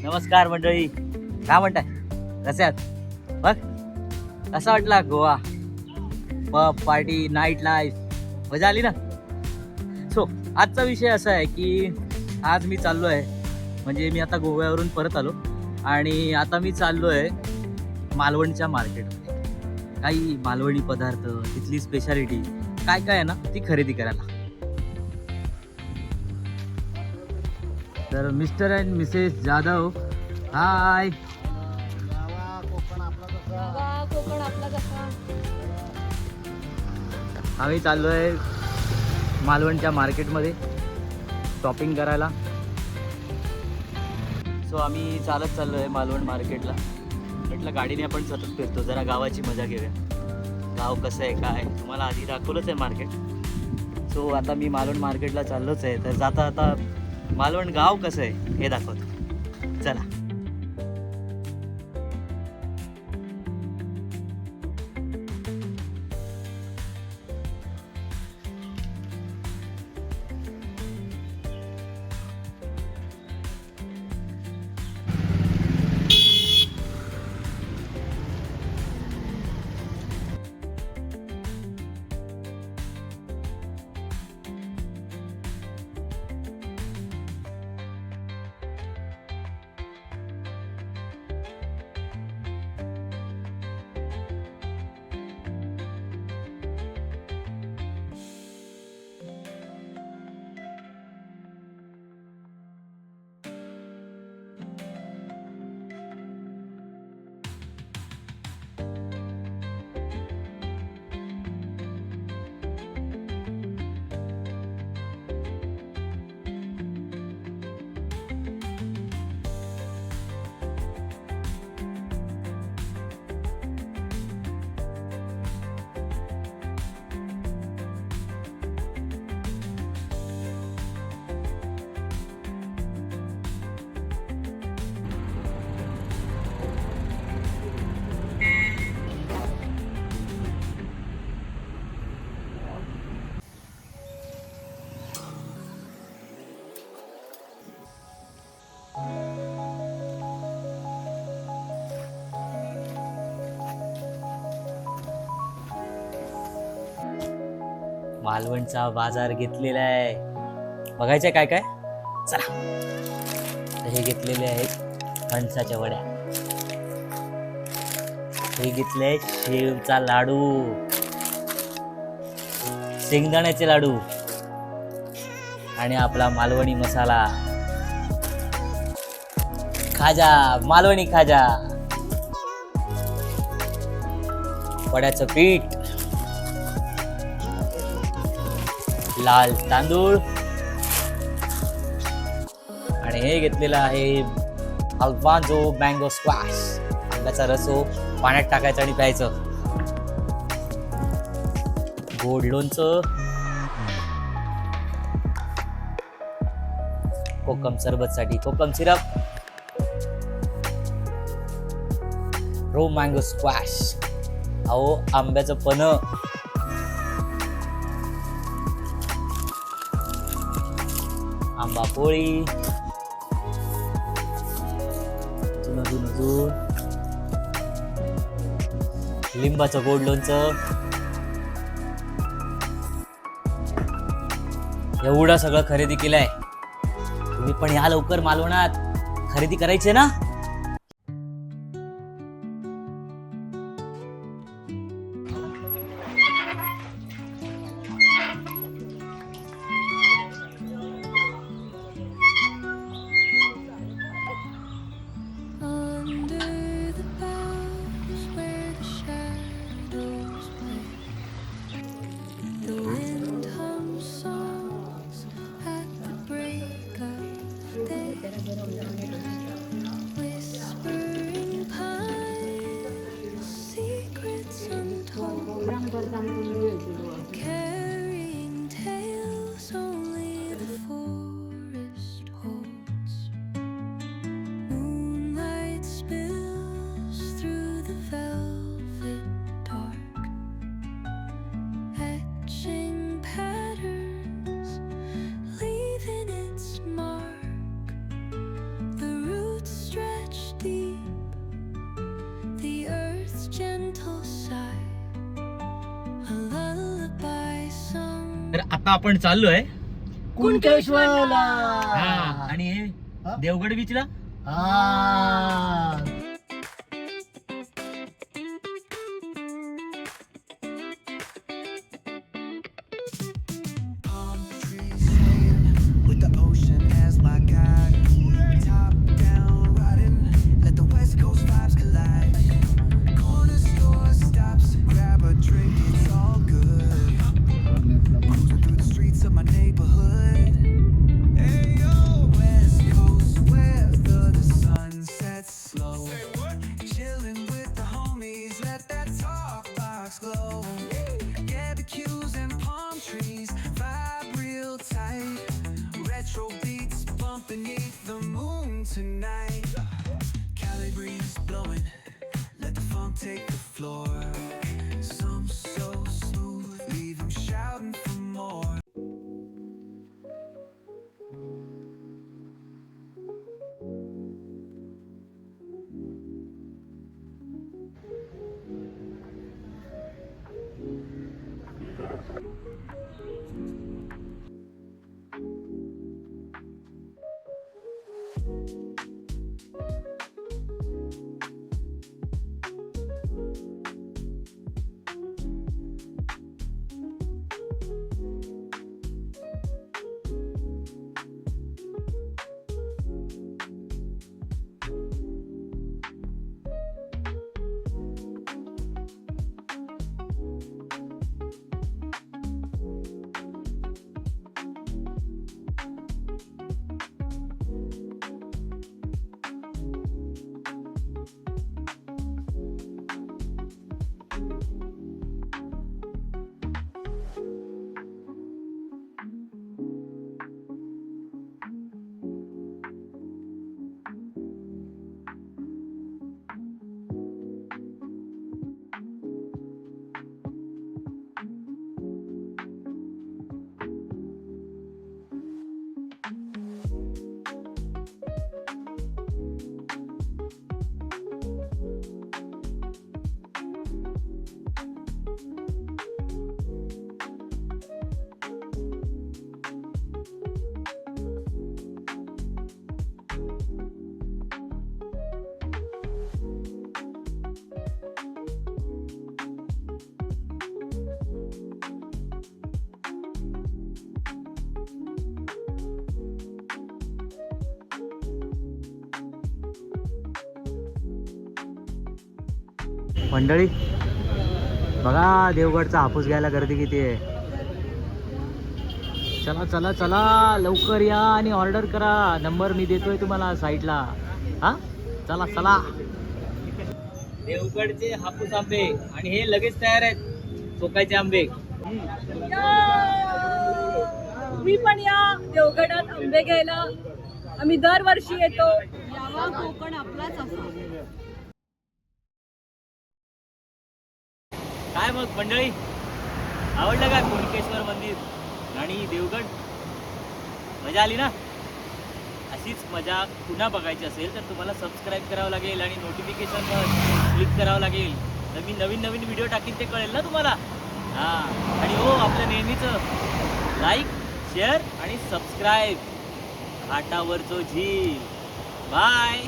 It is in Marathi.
नमस्कार मंडळी, काय म्हणताय, कसे आहात? बघ कसा वाटला Goa? Pub party night life मजा आली ना? सो आजचा विषय असा आहे की आज मी चाललो आहे, म्हणजे मी आता गोव्यावरून परत आलो आणि आता मी चाललो आहे मालवणच्या मार्केटमध्ये. काही मालवणी पदार्थ, तिथली स्पेशालिटी काय काय आहे ना ती खरेदी करायला. तर मिस्टर अँड मिसेस जाधव, हाय. कोकण आपला कसा? आम्ही चाललो आहे मालवणच्या मार्केटमध्ये शॉपिंग करायला. सो आम्ही चालत चाललो आहे मालवण मार्केटला. म्हटलं गाडीने आपण सतत फिरतो, जरा गावाची मजा घेऊया. गाव कसं आहे काय तुम्हाला आधी दाखवलंच आहे मार्केट. सो आता मी मालवण मार्केटला चाललोच आहे, तर जाता आता मालवण गाव कसं आहे हे दाखवतो, चला. मालवणचा बाजार घेतलेला आहे, बघायचंय काय काय, चला. तर हे घेतलेले आहेत फणसाच्या वड्या, हे घेतले शेवचा लाडू, शेंगदाण्याचे लाडू आणि आपला मालवणी मसाला खाजा, मालवणी खाजा, वड्याचं पीठ, लाल तांदूळ आणि हे घेतलेलं आहे अल्फांजो मँगो स्क्वॅश. आंब्याचा रसो पाण्यात टाकायचं आणि प्यायचं. गोड लोणचं, कोकम सरबत साठी कोकम सिरप, रो मँगो स्क्वॅश, अहो आंब्याचं पन्ह, आंबा पोळी, अजून लिंबाचं गोड लोणचं. एवढं सगळं खरेदी केलंय. तुम्ही पण या लवकर मालवणात, खरेदी करायची ना. Straight तर आता आपण चाललोय कुणकेश्वरला. आणि हे हा? देवगड बीचला. हा. With the ocean as my guide, top down riding, let the West Coast vibes collide. Corner store stops, grab a drink, it's all good. Cruising through the streets of my neighborhood. Hey yo, West Coast weather, the sun sets slow. Chilling with the homies, let that talk box glow. Barbecues and palm trees, vibe real tight. Retro beats bumping beneath the moon tonight. Cali breeze blowing, let the funk take the floor. Some so smooth, leave them shouting for more. मंडळी बघा, देवगडचा हापूस घ्यायला गर्दी किती आहे. चला चला चला, लवकर या आणि ऑर्डर करा. नंबर मी देतोय तुम्हाला साईडला. हा, चला चला. देवगडचे हापूस आंबे आणि हे लगेच तयार आहेत, चोकायचे आंबे. तुम्ही पण या देवगडात आंबे घ्यायला. आम्ही दरवर्षी येतो. यावा कोकण आपलाच असा. काय मग मंडळी, आवडलं का कुणकेश्वर मंदिर आणि देवगड? मजा आली ना? अशीच मजा पुन्हा बघायची असेल तर तुम्हाला सबस्क्राईब करावं लागेल आणि नोटिफिकेशनवर क्लिक करावं लागेल. तर मी नवीन नवीन व्हिडिओ टाकीन ते कळेल ना तुम्हाला. हां, आणि हो, आपलं नेहमीचं लाईक, शेअर आणि सबस्क्राईब. घाटावरचो झील. बाय.